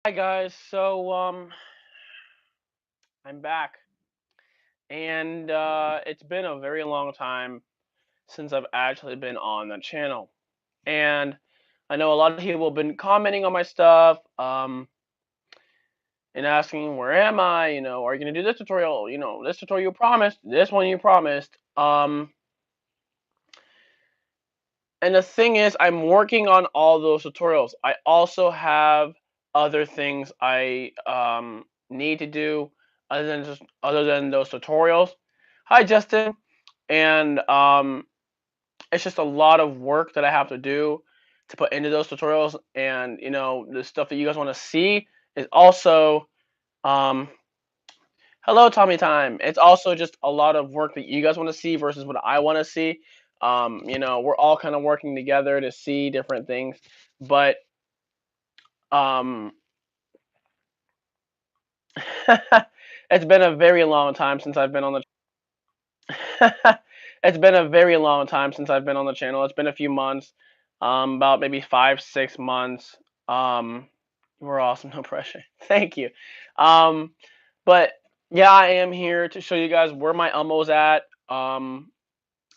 Hi guys, I'm back, and it's been a very long time since I've actually been on the channel, and I know a lot of people have been commenting on my stuff, and asking where am I, are you gonna do this tutorial, this tutorial you promised, this one you promised, and the thing is, I'm working on all those tutorials. I also have other things I need to do other than those tutorials. Hi, Justin. And it's just a lot of work that I have to do to put into those tutorials, and the stuff that you guys want to see is also um hello, Tommy Time. It's also just a lot of work that you guys want to see versus what I want to see. We're all kind of working together to see different things, but um, it's been a very long time since I've been on the. It's been a very long time since I've been on the channel. It's been a few months, about maybe 5, 6 months. Um, we're awesome, no pressure. Thank you. Um, but yeah, I am here to show you guys where my Elmo's at. Now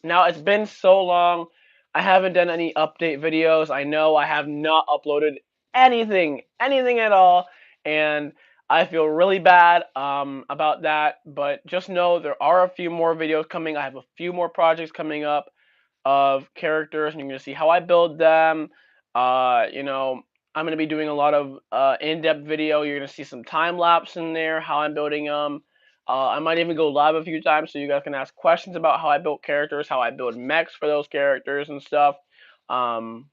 it's been so long. I haven't done any update videos. I know I have not uploaded anything at all, and I feel really bad about that. But just know there are a few more videos coming. I have a few more projects coming up of characters, and you're gonna see how I build them. I'm gonna be doing a lot of in-depth video. You're gonna see some time lapse in there, how I'm building them. I might even go live a few times so you guys can ask questions about how I built characters, how I build mechs for those characters and stuff. Um,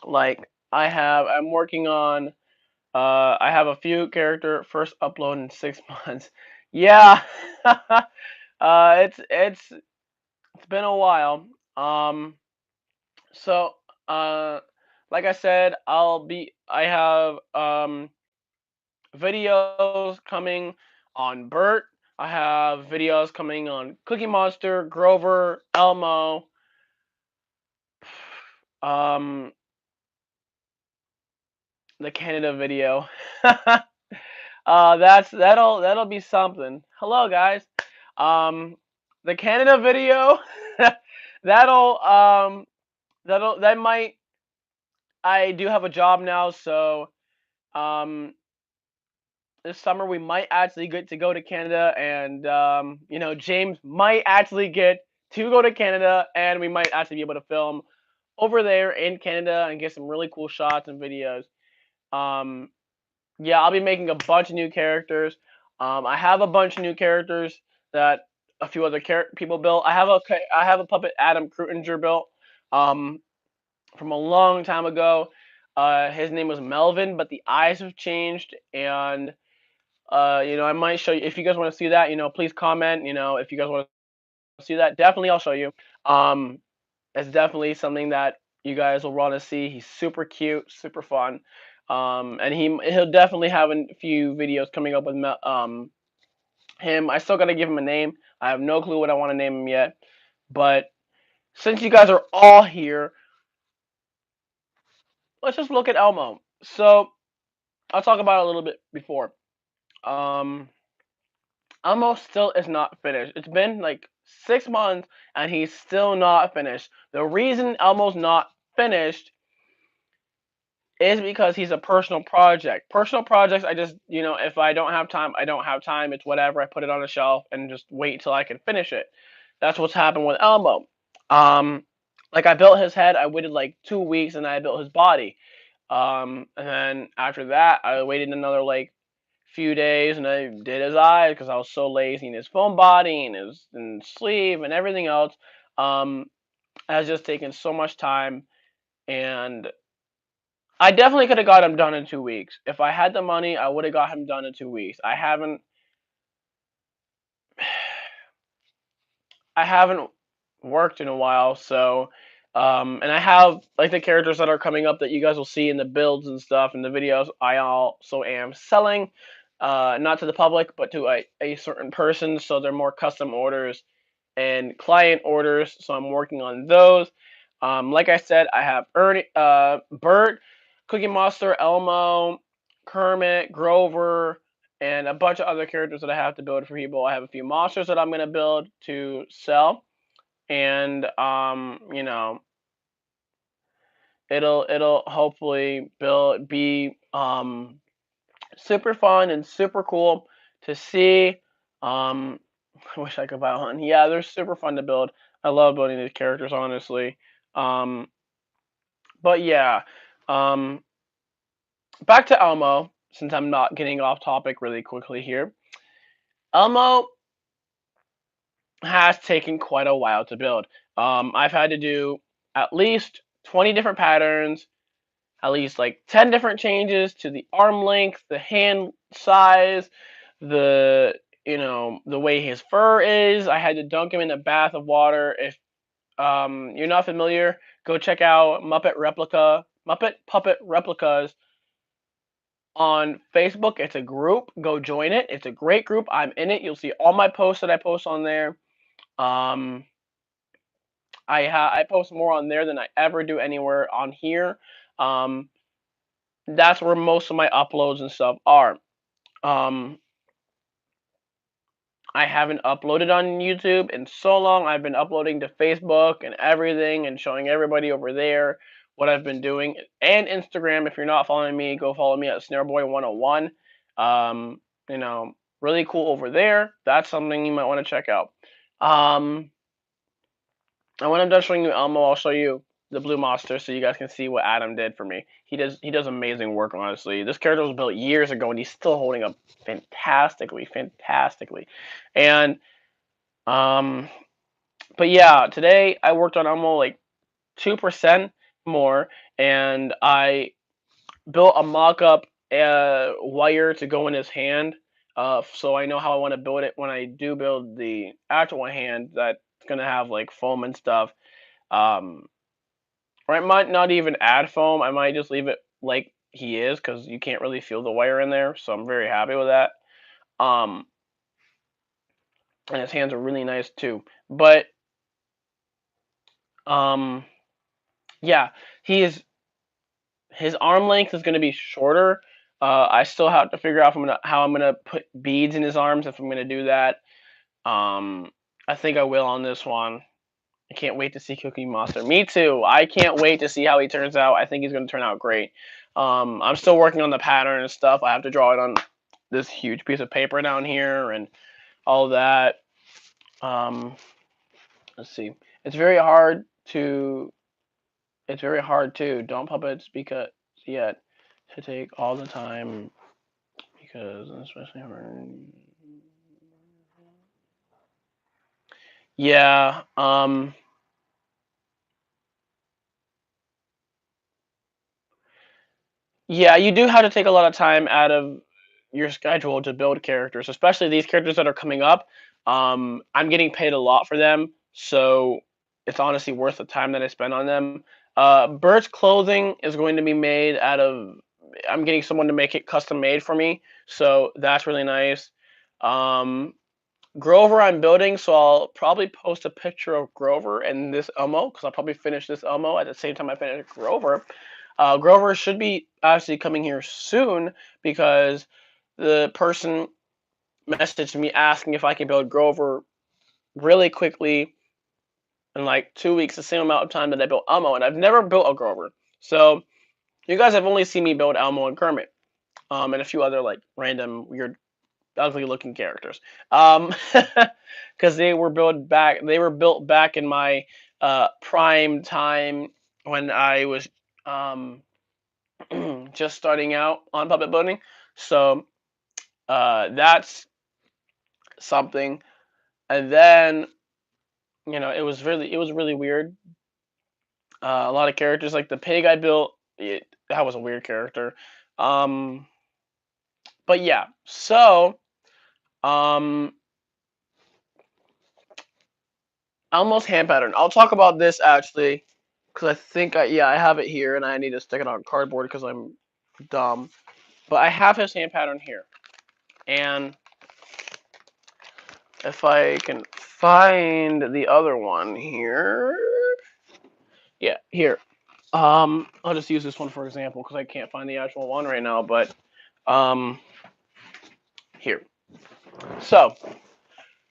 like I'm working on. I have a few character first upload in 6 months. Yeah, it's been a while. Um, so uh, like I said, I have videos coming on Bert. I have videos coming on Cookie Monster, Grover, Elmo. Um, the Canada video. That'll be something. Hello guys. Um, the Canada video. that'll that might. I do have a job now, so um this summer we might actually get to go to Canada, and James might actually get to go to Canada, and we might actually be able to film over there in Canada and get some really cool shots and videos. Um, yeah, I'll be making a bunch of new characters. I have a bunch of new characters that a few other people built. I have a puppet Adam Krutinger built from a long time ago. His name was Melvin, but the eyes have changed, and I might show you if you guys want to see that. Please comment. If you guys want to see that, definitely I'll show you. Um, it's definitely something that you guys will want to see. He's super cute, super fun. And he'll definitely have a few videos coming up with him. I still gotta give him a name. I have no clue what I want to name him yet. But since you guys are all here, let's just look at Elmo. So I'll talk about it a little bit before. Um, Elmo still is not finished. It's been like 6 months and he's still not finished. The reason Elmo's not finished is because he's a personal project. Personal projects, I just, if I don't have time, I don't have time. It's whatever. I put it on a shelf and just wait till I can finish it. That's what's happened with Elmo. Um, like I built his head. I waited like 2 weeks and I built his body. And then after that, I waited another like few days and I did his eyes because I was so lazy, and his phone body and his and sleeve and everything else. Um, it has just taken so much time, and I definitely could have got him done in 2 weeks. If I had the money, I would have got him done in 2 weeks. I haven't worked in a while, so and I have like the characters that are coming up that you guys will see in the builds and stuff in the videos. I also am selling, not to the public, but to a certain person. So they're more custom orders and client orders. So I'm working on those. Like I said, I have Bert, Cookie Monster, Elmo. Kermit, Grover, and a bunch of other characters that I have to build for people. I have a few monsters that I'm gonna build to sell, and it'll hopefully be super fun and super cool to see. Um, I wish I could buy one. Yeah, they're super fun to build. I love building these characters, honestly. Um, but yeah, um, back to Elmo. Since I'm not getting off topic really quickly here, Elmo has taken quite a while to build. I've had to do at least 20 different patterns, at least like 10 different changes to the arm length, the hand size, the the way his fur is. I had to dunk him in a bath of water. If you're not familiar, go check out Muppet Puppet Replicas on Facebook. It's a group. Go join it. It's a great group. I'm in it. You'll see all my posts that I post on there. Um, I post more on there than I ever do anywhere on here. Um, that's where most of my uploads and stuff are. Um, I haven't uploaded on YouTube in so long. I've been uploading to Facebook and everything and showing everybody over there what I've been doing. And Instagram. If you're not following me, go follow me at SnareBoy101. Um, you know, really cool over there. That's something you might want to check out. Um, and when I'm done showing you Elmo, I'll show you the blue monster so you guys can see what Adam did for me. He does amazing work, honestly. This character was built years ago and he's still holding up fantastically, fantastically. And but yeah, today I worked on Elmo like 2% more, and I built a mock-up wire to go in his hand. So I know how I want to build it when I do build the actual hand that's gonna have like foam and stuff. Um, or I might not even add foam. I might just leave it like he is because you can't really feel the wire in there. So I'm very happy with that. Um, and his hands are really nice too. But um, yeah, he is his arm length is going to be shorter. I still have to figure out how I'm gonna put beads in his arms if I'm gonna do that. Um, I think I will on this one. I can't wait to see Cookie Monster. Me too. I can't wait to see how he turns out. I think he's gonna turn out great. I'm still working on the pattern and stuff. I have to draw it on this huge piece of paper down here and all that. Um, let's see. It's very hard to don't puppets because yet to take all the time because especially for yeah yeah, you do have to take a lot of time out of your schedule to build characters, especially these characters that are coming up. I'm getting paid a lot for them, so it's honestly worth the time that I spend on them. Bert's clothing is going to be made out of. I'm getting someone to make it custom made for me, so that's really nice. Um, Grover I'm building, so I'll probably post a picture of Grover and this Elmo because I'll probably finish this Elmo at the same time I finish Grover. Grover should be actually coming here soon because the person messaged me asking if I can build Grover really quickly in like 2 weeks, the same amount of time that I built Elmo, and I've never built a Grover. So you guys have only seen me build Elmo and Kermit, and a few other like random weird ugly looking characters. Because they were built back in my prime time when I was um just starting out on puppet building. So that's something. And then it was really weird. A lot of characters like the pig I built. That was a weird character. Um, but yeah, so um, Elmo's hand pattern. I'll talk about this actually because I think I have it here and I need to stick it on cardboard because I'm dumb. But I have his hand pattern here, and if I can find the other one here, yeah, here. I'll just use this one for example because I can't find the actual one right now. But Here. So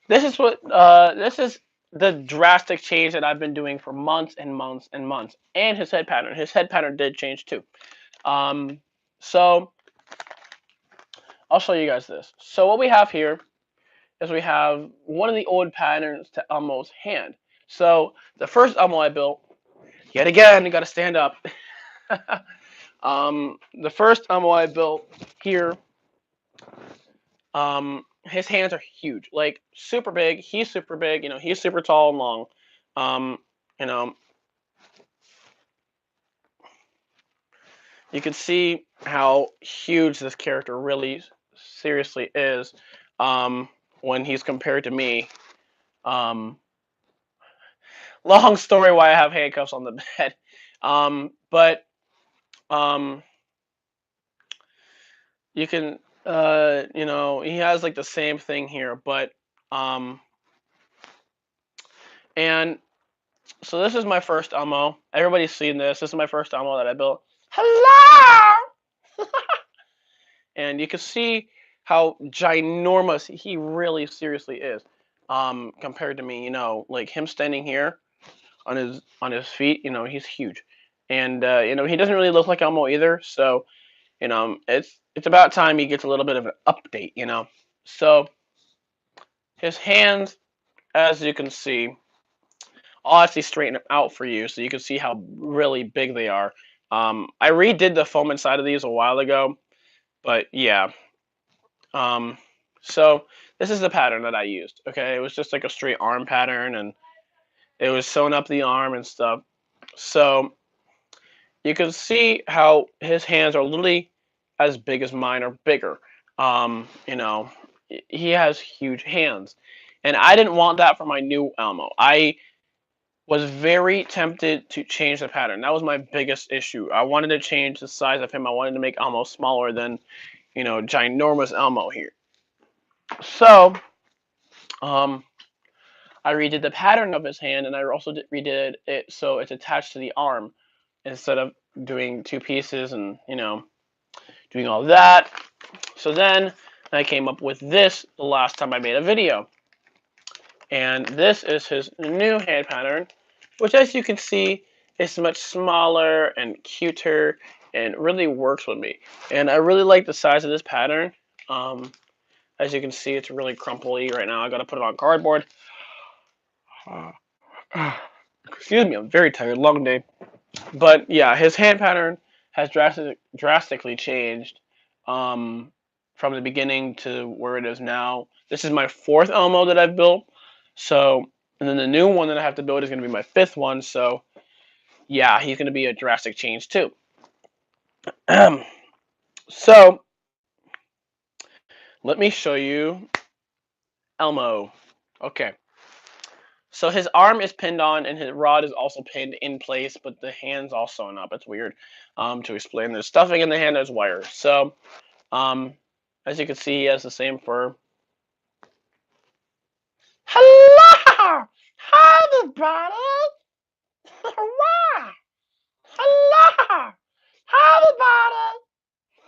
this is the drastic change that I've been doing for months and months and months. And his head pattern. His head pattern did change too. So I'll show you guys this. So what we have here is we have one of the old patterns to Elmo's hand. So the first Elmo I built, yet again, you got to stand up. The first Elmo I built here, his hands are huge, like super big. He's super big. He's super tall and long. Um, you know, you can see how huge this character really seriously is when he's compared to me. Um, Long story why I have handcuffs on the bed. But you can, he has like the same thing here, but um, and so this is my first Elmo. Everybody's seen this. This is my first Elmo that I built. Hello! And you can see how ginormous he really seriously is compared to me. Like him standing here on his feet. He's huge, and he doesn't really look like Elmo either. So it's about time he gets a little bit of an update. So his hands, as you can see, I'll actually straighten them out for you so you can see how really big they are. I redid the foam inside of these a while ago, but yeah. Um, so this is the pattern that I used. Okay, it was just like a straight arm pattern, and it was sewn up the arm and stuff. So you can see how his hands are literally as big as mine or bigger. He has huge hands, and I didn't want that for my new Elmo. I was very tempted to change the pattern. That was my biggest issue. I wanted to change the size of him. I wanted to make Elmo smaller than, ginormous Elmo here. So, um, I redid the pattern of his hand, and I also redid it so it's attached to the arm instead of doing two pieces and doing all that. So then I came up with this the last time I made a video, and this is his new hand pattern, which, as you can see, is much smaller and cuter and really works with me. And I really like the size of this pattern. As you can see, it's really crumply right now. I gotta put it on cardboard. Excuse me, I'm very tired. Long day. But yeah, his hand pattern has drastically changed from the beginning to where it is now. This is my fourth Elmo that I've built. So, and then the new one that I have to build is going to be my fifth one. So, yeah, he's going to be a drastic change too. So, let me show you Elmo. Okay. So his arm is pinned on, and his rod is also pinned in place, but the hand's all sewn up. It's weird to explain. There's stuffing in the hand. There's wires. So, as you can see, he has the same fur. Hello, hi everybody. Wow. Hello, hi everybody.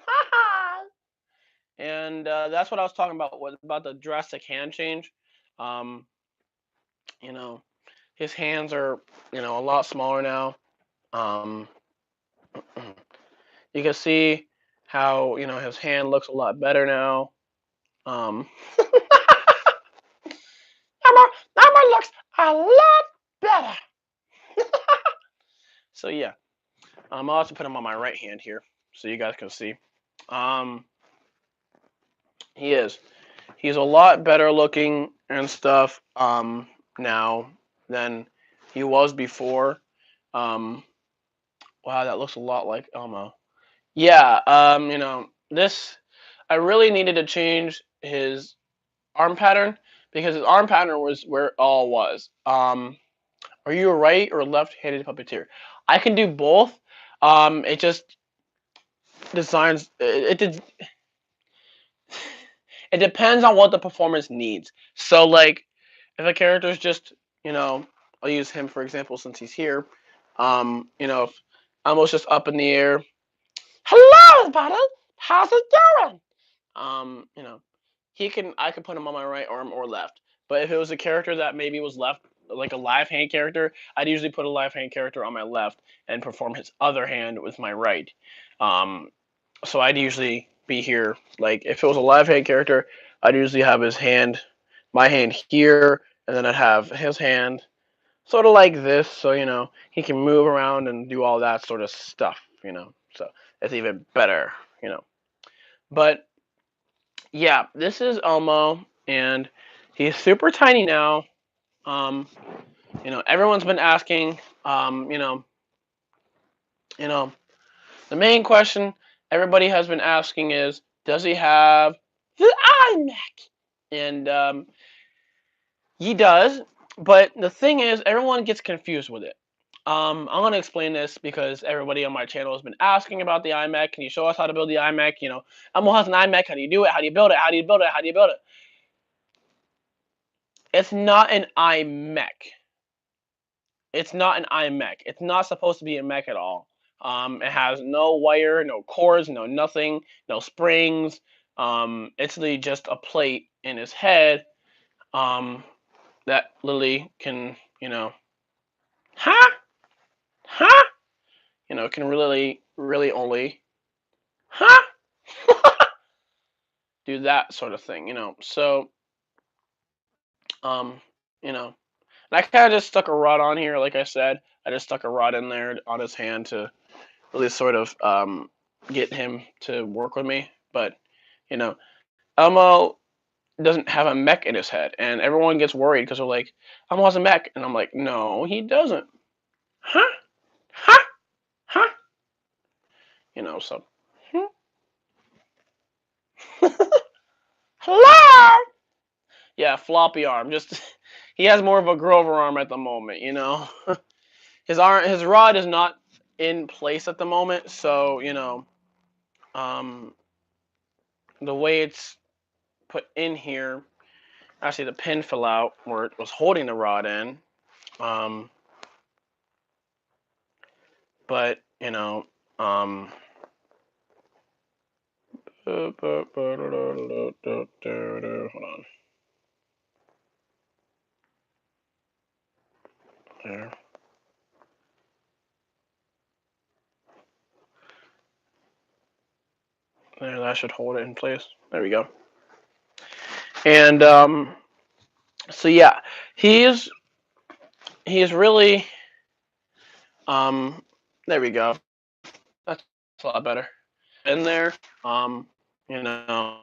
Hi. And that's what I was talking about. Was about the drastic hand change. Um, you know, his hands are a lot smaller now. Um, you can see how his hand looks a lot better now. Um, Emma looks a lot better. So yeah, I'll also put him on my right hand here so you guys can see. Um, he is. He's a lot better looking and stuff now than he was before. Um, wow, that looks a lot like Elmo. Yeah, this I really needed to change his arm pattern because his arm pattern was where it all was. Are you a right or left-handed puppeteer? I can do both. It just designs it depends on what the performance needs. So like if a character's just, I'll use him for example since he's here. If Elmo's just up in the air. Hello, everybody. how's it going? You know, I could put him on my right arm or left. But if it was a character that maybe was left, like a live hand character, I'd usually put a live hand character on my left and perform his other hand with my right. Um, so I'd usually be here. Like if it was a live hand character, I'd usually have my hand here, and then I'd have his hand sort of like this, so he can move around and do all that sort of stuff. So it's even better. But yeah, this is Elmo, and he's super tiny now. Um, everyone's been asking. You know, the main question everybody has been asking is, does he have the iMac? And he does, but the thing is, everyone gets confused with it. I'm gonna explain this because everybody on my channel has been asking about the iMac. Can you show us how to build the iMac? Elmo has an iMac. How do you do it? How do you build it? How do you build it? How do you build it? It's not an iMac. It's not an iMac. It's not supposed to be a Mac at all. It has no wire, no cords, no nothing, no springs. It's literally just a plate in his head. That Lily can, huh, huh, can really, really only, huh, do that sort of thing. So, um, you know, and I kind of just stuck a rod on here, like I said. I just stuck a rod in there on his hand to really sort of get him to work with me. But you know, Elmo doesn't have a mech in his head, and everyone gets worried because they're like, Elmo has a mech, and I'm like, no, he doesn't. Huh? Huh? Huh? So. Hello. Yeah, floppy arm. Just he has more of a Grover arm at the moment. His rod is not in place at the moment, so um, the way it's put in here. Actually, the pin fell out where it was holding the rod in. Um, but hold on. There. There, that should hold it in place. There we go. And so yeah, he's really there we go. That's a lot better. In there, um, you know,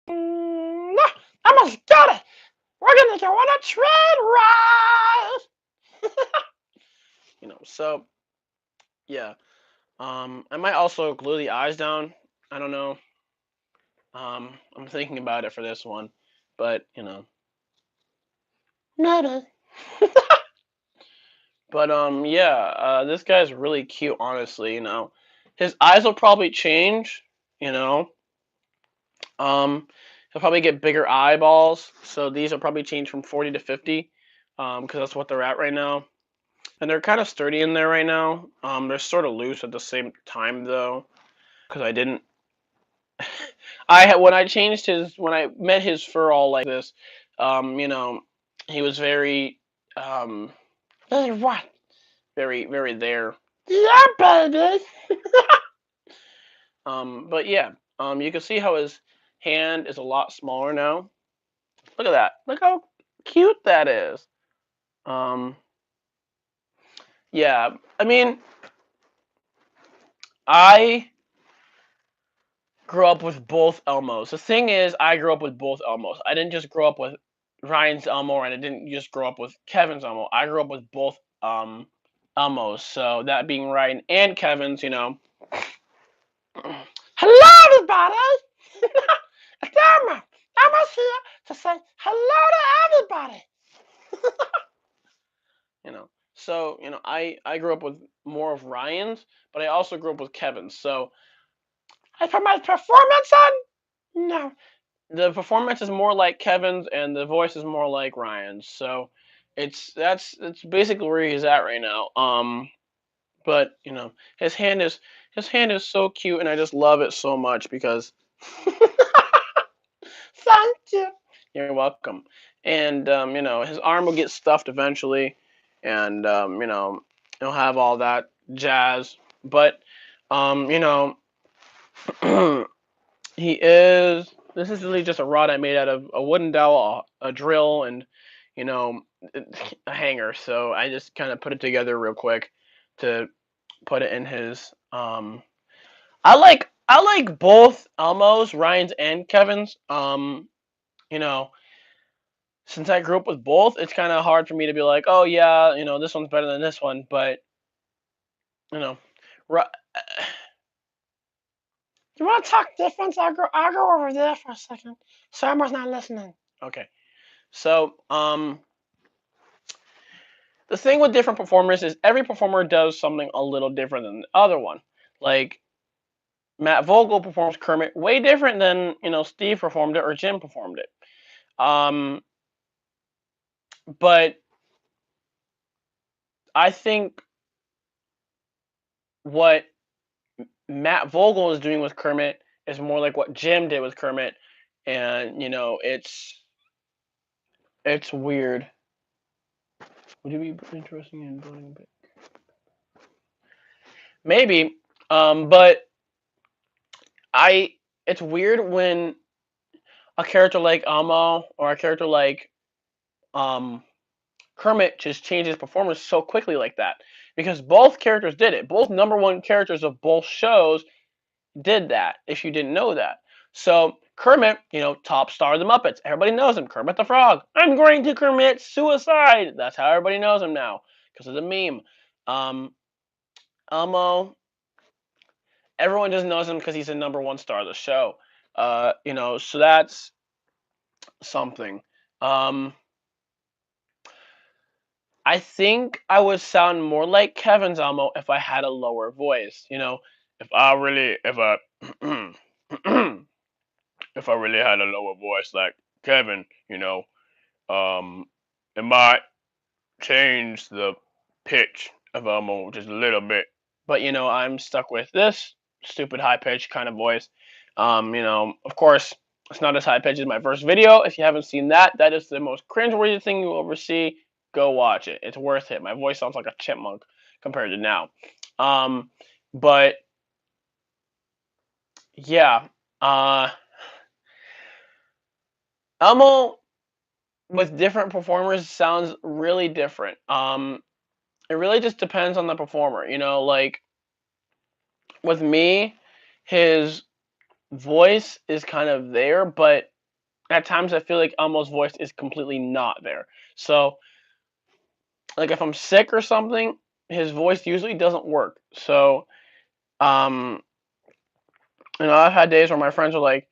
I almost got it. We're gonna go on a train ride. So yeah. I might also glue the eyes down. I don't know. I'm thinking about it for this one, but maybe. But yeah. This guy's really cute. Honestly, his eyes will probably change. You know, he'll probably get bigger eyeballs. So these will probably change from 40 to 50, because that's what they're at right now. And they're kind of sturdy in there right now. They're sort of loose at the same time though, because I didn't. When I met his fur all like this, he was very, very what? Very, very there. Yeah, baby. But yeah, you can see how his hand is a lot smaller now. Look at that. Look how cute that is. Um, yeah, I mean, I grew up with both Elmos. The thing is, I grew up with both Elmos. I didn't just grow up with Ryan's Elmo, and I didn't just grow up with Kevin's Elmo. I grew up with both Elmos. So that being Ryan and Kevin's. Hello, everybody. It's Elmo. Elmo's here to say hello to everybody. So I grew up with more of Ryan's, but I also grew up with Kevin's. So I put my performance on. No, the performance is more like Kevin's, and the voice is more like Ryan's. So that's basically where he's at right now. But his hand is so cute, and I just love it so much because thank you. You're welcome. And his arm will get stuffed eventually, and he'll have all that jazz. But um, you know, he is. This is really just a rod I made out of a wooden dowel, a drill, and you know, a hanger. So I just kind of put it together real quick to put it in his. I like both Elmo's, Ryan's, and Kevin's. You know, since I grew up with both, it's kind of hard for me to be like, oh yeah, this one's better than this one. But you know, Ri- you want to talk difference? I'll go over there for a second. Summer's not listening. Okay. So, the thing with different performers is every performer does something a little different than the other one. Like Matt Vogel performs Kermit way different than Steve performed it or Jim performed it. Um, but I think what Matt Vogel is doing with Kermit is more like what Jim did with Kermit, and it's weird. Would you be interested in voting? Maybe, but I. It's weird when a character like Elmo or a character like um, Kermit just changes performance so quickly like that because both characters did it. Both number one characters of both shows did that. If you didn't know that, so Kermit, top star of the Muppets, everybody knows him. Kermit the Frog. I'm going to commit suicide. That's how everybody knows him now because of the meme. Um, Elmo, everyone just knows him because he's the number one star of the show. So that's something. Um, I think I would sound more like Kevin's Elmo if I had a lower voice. If I if I really had a lower voice like Kevin, um, it might change the pitch of Elmo just a little bit. But I'm stuck with this stupid high pitched kind of voice. Of course, it's not as high pitched as my first video. If you haven't seen that, that is the most cringeworthy thing you will ever see. Go watch it. It's worth it. My voice sounds like a chipmunk compared to now. Um, but yeah, uh, Elmo with different performers sounds really different. It really just depends on the performer. Like with me, his voice is kind of there, but at times I feel like Elmo's voice is completely not there. So, like if I'm sick or something, his voice usually doesn't work. So, um, I've had days where my friends are like,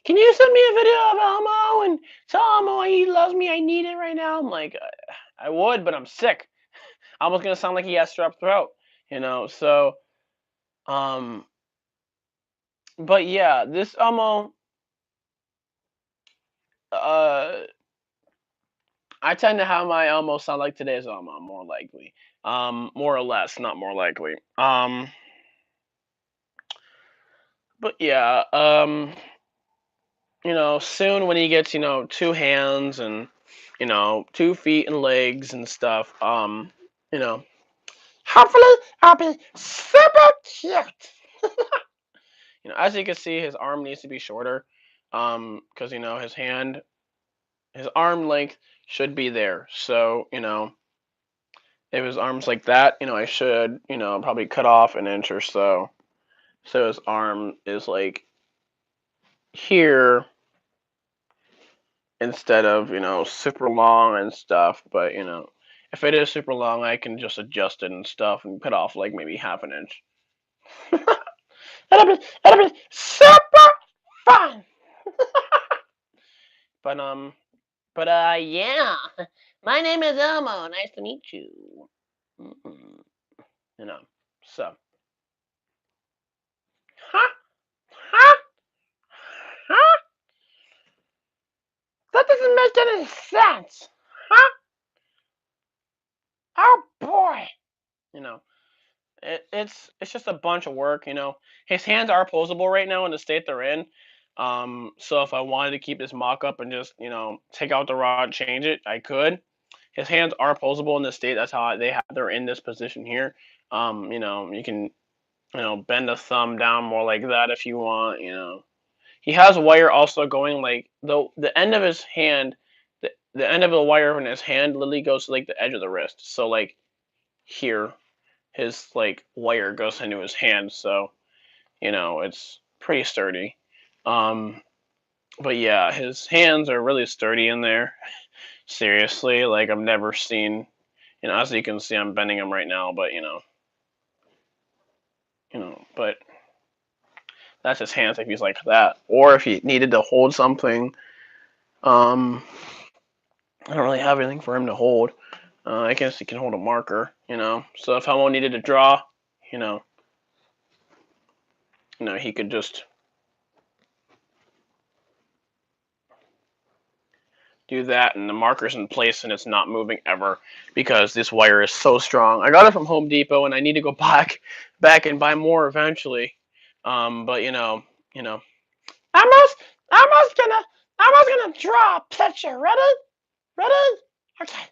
"Can you send me a video of Elmo and tell Elmo he loves me? I need it right now." I'm like, I would, but I'm sick. Elmo's gonna sound like he has strep throat, So, um, but yeah, this Elmo, uh, I tend to have my Elmo sound like today's Elmo, more likely. More or less, not more likely. But yeah, soon when he gets, two hands and, 2 feet and legs and stuff, you know, hopefully I'll be super cute. As you can see, his arm needs to be shorter, because his arm length should be there. So, if his arm's like that, I should, probably cut off an inch or so. So his arm is like here instead of, super long and stuff. But, if it is super long, I can just adjust it and stuff and cut off like maybe half an inch. That'll be super fun. But, yeah. My name is Elmo. Nice to meet you. Mm-mm. You know, so. Huh? Huh? Huh? That doesn't make any sense. Huh? Oh boy. You know, it's just a bunch of work, you know. His hands are posable right now in the state they're in. So if I wanted to keep this mock up and just, you know, take out the rod, change it, I could. His hands are posable in this state. That's how they're in this position here. You know, you can, you know, bend the thumb down more like that if you want, you know. He has wire also going like the end of his hand, the end of the wire in his hand literally goes to like the edge of the wrist. So like here, his like wire goes into his hand. So you know it's pretty sturdy. Um, but yeah, his hands are really sturdy in there. Seriously, like I've never seen. You know, as you can see, I'm bending him right now. But but that's his hands if he's like that, or if he needed to hold something. Um, I don't really have anything for him to hold. I guess he can hold a marker, you know. So if Elmo needed to draw, you know, he could just do that, and the marker's in place, and it's not moving ever because this wire is so strong. I got it from Home Depot, and I need to go back and buy more eventually. But you know, almost, almost gonna, almost gonna draw a picture. Ready? Ready? Okay.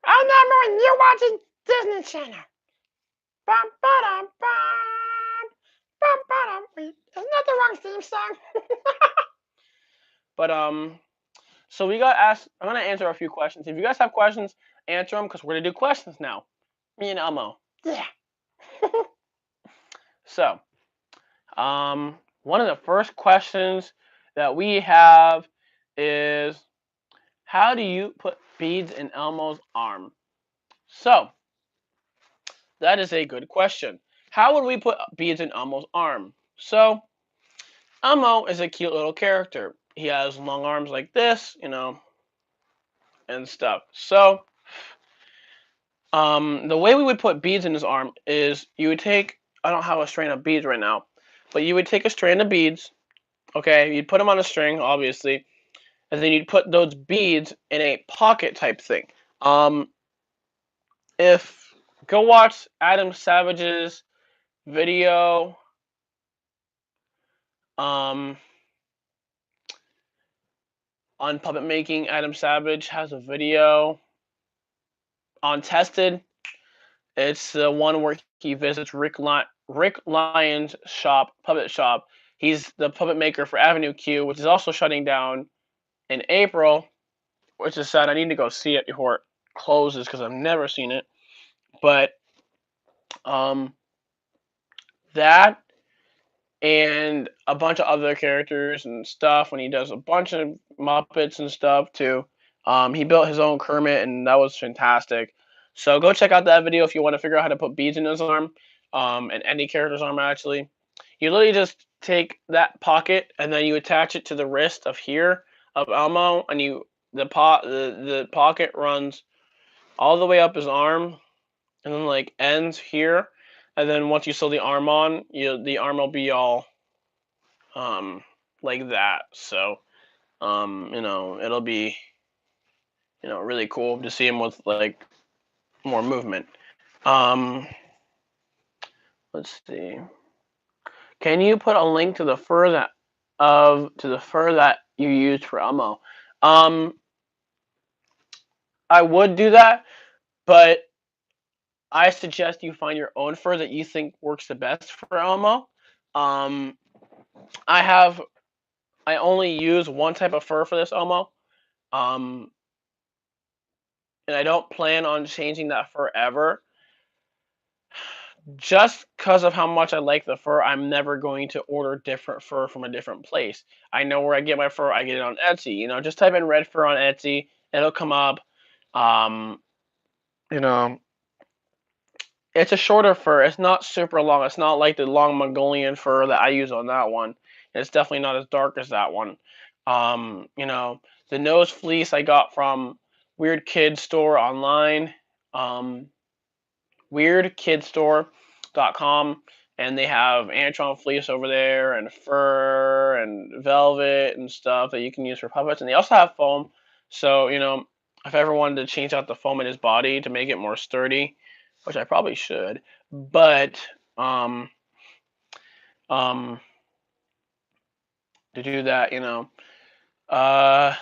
I remember when you're watching Disney Channel. Bum, ba-dum, bum. Bum, ba-dum. Wait, isn't that the wrong theme song? But so we got asked. I'm gonna answer a few questions. If you guys have questions, answer them because we're gonna do questions now. Me and Elmo. Yeah. So, one of the first questions that we have is, how do you put beads in Elmo's arm? So, that is a good question. How would we put beads in Elmo's arm? So, Elmo is a cute little character. He has long arms like this, you know, and stuff. So, the way we would put beads in his arm is you would take, I don't have a strand of beads right now, but you would take a strand of beads, okay, you'd put them on a string, obviously, and then you'd put those beads in a pocket type thing. Um, if, go watch Adam Savage's video, um, on puppet making. Adam Savage has a video on Tested. It's the one where he visits Rick Lyon's puppet shop. He's the puppet maker for Avenue Q, which is also shutting down in April, which is sad. I need to go see it before it closes because I've never seen it. But um, that and a bunch of other characters and stuff when he does a bunch of Muppets and stuff too. He built his own Kermit, and that was fantastic. So go check out that video if you want to figure out how to put beads in his arm, and any character's arm actually. You literally just take that pocket and then you attach it to the wrist of here of Elmo, and the pocket runs all the way up his arm, and then like ends here, and then once you sew the arm on, the arm will be all um, like that. So, it'll be, really cool to see him with like more movement. Um, let's see. Can you put a link to the fur that you used for Elmo? Um, I would do that, but I suggest you find your own fur that you think works the best for Elmo. Um, I have I only use one type of fur for this Elmo. Um, and I don't plan on changing that fur ever. Just because of how much I like the fur, I'm never going to order different fur from a different place. I know where I get my fur. I get it on Etsy. Just type in red fur on Etsy. It'll come up. Um, you know, it's a shorter fur. It's not super long. It's not like the long Mongolian fur that I use on that one. It's definitely not as dark as that one. The nose fleece I got from Weird Kid Store online. Um, weirdkidstore.com, and they have Antron fleece over there and fur and velvet and stuff that you can use for puppets, and they also have foam. So if I ever wanted to change out the foam in his body to make it more sturdy, which I probably should, but um um to do that, uh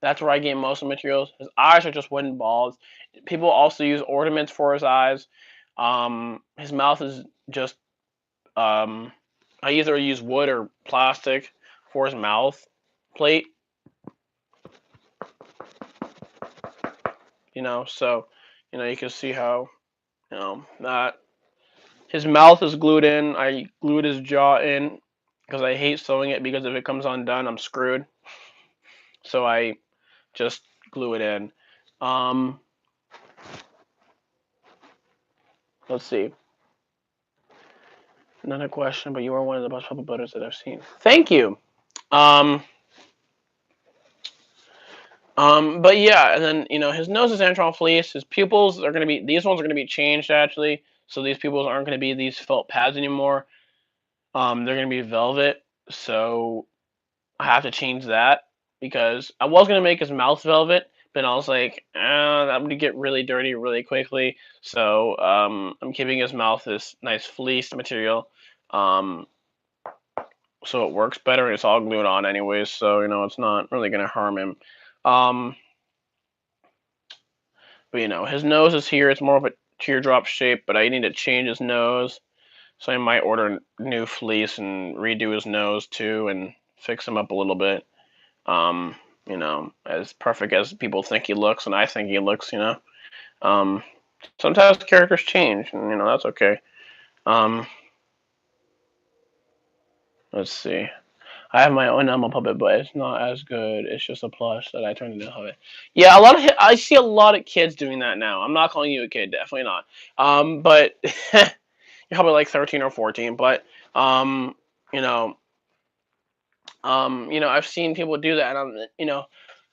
that's where I get most of the materials. His eyes are just wooden balls. People also use ornaments for his eyes. His mouth is just I either use wood or plastic for his mouth plate. So you can see how that his mouth is glued in. I glued his jaw in because I hate sewing it because if it comes undone, I'm screwed. So I just glue it in. Um, let's see. Another question, but you are one of the best puppet builders that I've seen. Thank you. Um, but yeah, and then his nose is Antron fleece. His pupils are gonna be these ones are gonna be changed actually. So these pupils aren't gonna be these felt pads anymore. They're gonna be velvet. So I have to change that because I was gonna make his mouth velvet, but I was like, that would get really dirty really quickly. So I'm keeping his mouth this nice fleece material, um, so it works better. And it's all glued on anyways, so it's not really gonna harm him. Um, but his nose is here. It's more of a teardrop shape, but I need to change his nose, so I might order new fleece and redo his nose too, and fix him up a little bit. um, as perfect as people think he looks, and I think he looks. Um, Sometimes characters change, and that's okay. Um, let's see. I have my own Elmo puppet, but it's not as good. It's just a plush that I turned into a puppet. Yeah, I see a lot of kids doing that now. I'm not calling you a kid, definitely not. But you're probably like 13 or 14. But you know, I've seen people do that, and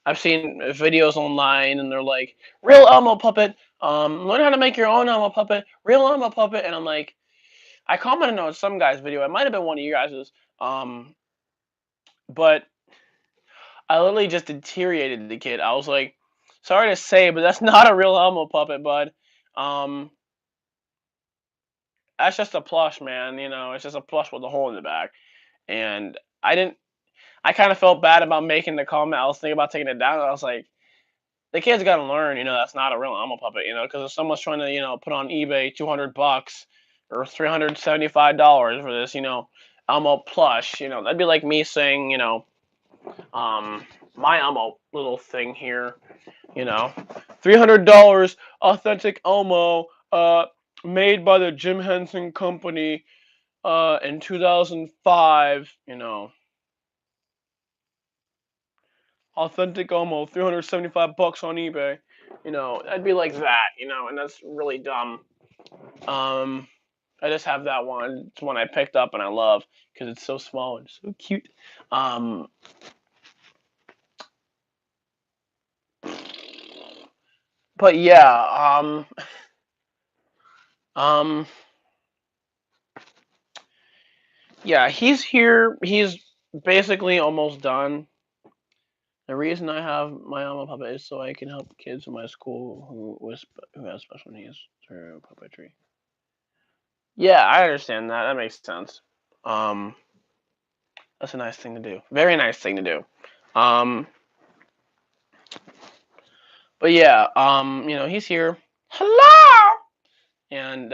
I've seen videos online, and they're like, "Real Elmo puppet. Learn how to make your own Elmo puppet. Real Elmo puppet." And I'm like, I commented on some guy's video. It might have been one of you guys's. But I literally just deteriorated the kid. I was like, sorry to say, but that's not a real Elmo puppet, bud. Um, that's just a plush, man. It's just a plush with a hole in the back. And I didn't. I kind of felt bad about making the comment. I was thinking about taking it down. I was like, the kid's got to learn, that's not a real Elmo puppet, because if someone's trying to, put on eBay $200 or $375 for this, Elmo plush, that'd be like me saying, my Elmo little thing here, $300 authentic Elmo, made by the Jim Henson Company, in 2005, authentic Elmo, $375 on eBay. I'd be like that, and that's really dumb. Um, I just have that one. It's one I picked up and I love because it's so small and so cute. Um, but yeah, um, yeah, he's here. He's basically almost done. The reason I have my Alma puppet is so I can help kids in my school who have special needs through puppetry. Yeah, I understand that. That makes sense. Um, that's a nice thing to do. Very nice thing to do. Um, but yeah, he's here. Hello. And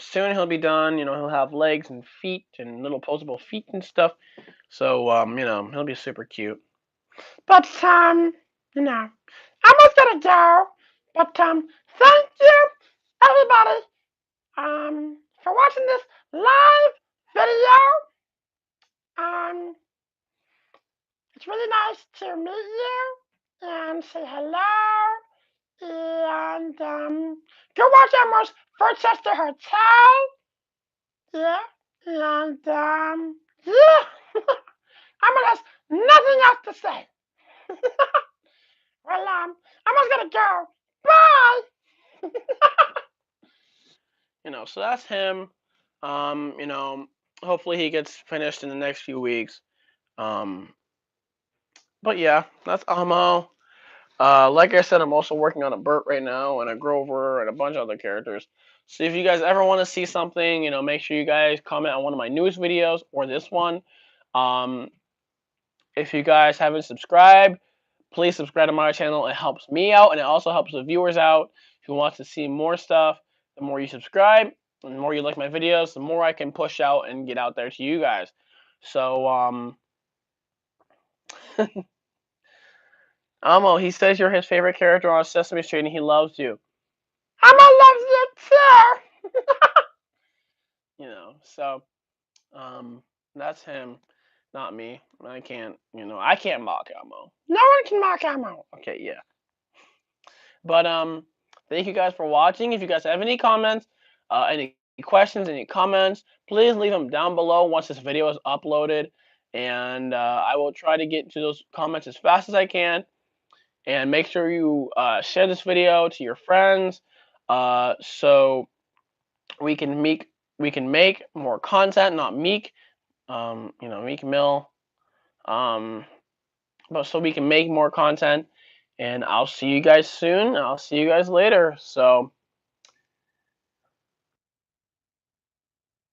soon he'll be done. He'll have legs and feet and little posable feet and stuff. So he'll be super cute. But I almost gotta go. But thank you everybody for watching this live video. Um, it's really nice to meet you and say hello. And go watch Elmo's first Chester Hotel. Yeah. And yeah. Elmo has nothing else to say. Well, Elmo's gonna go. Bye. So that's him. Um, you know, Hopefully he gets finished in the next few weeks. Um, but yeah, that's Elmo. Like I said, I'm also working on a Bert right now and a Grover and a bunch of other characters. So if you guys ever want to see something, make sure you guys comment on one of my newest videos or this one. Um, if you guys haven't subscribed, please subscribe to my channel. It helps me out and it also helps the viewers out who wants to see more stuff. The more you subscribe and the more you like my videos, the more I can push out and get out there to you guys. So, Elmo, he says you're his favorite character on Sesame Street and he loves you. Elmo loves you too! So, um, that's him, not me. I can't mock Elmo. No one can mock Elmo. Okay, yeah. But thank you guys for watching. If you guys have any comments, any questions, any comments, please leave them down below once this video is uploaded, and I will try to get to those comments as fast as I can. And make sure you share this video to your friends, so we can make more content, not Meek, Meek Mill, but so we can make more content. And I'll see you guys soon. I'll see you guys later. So.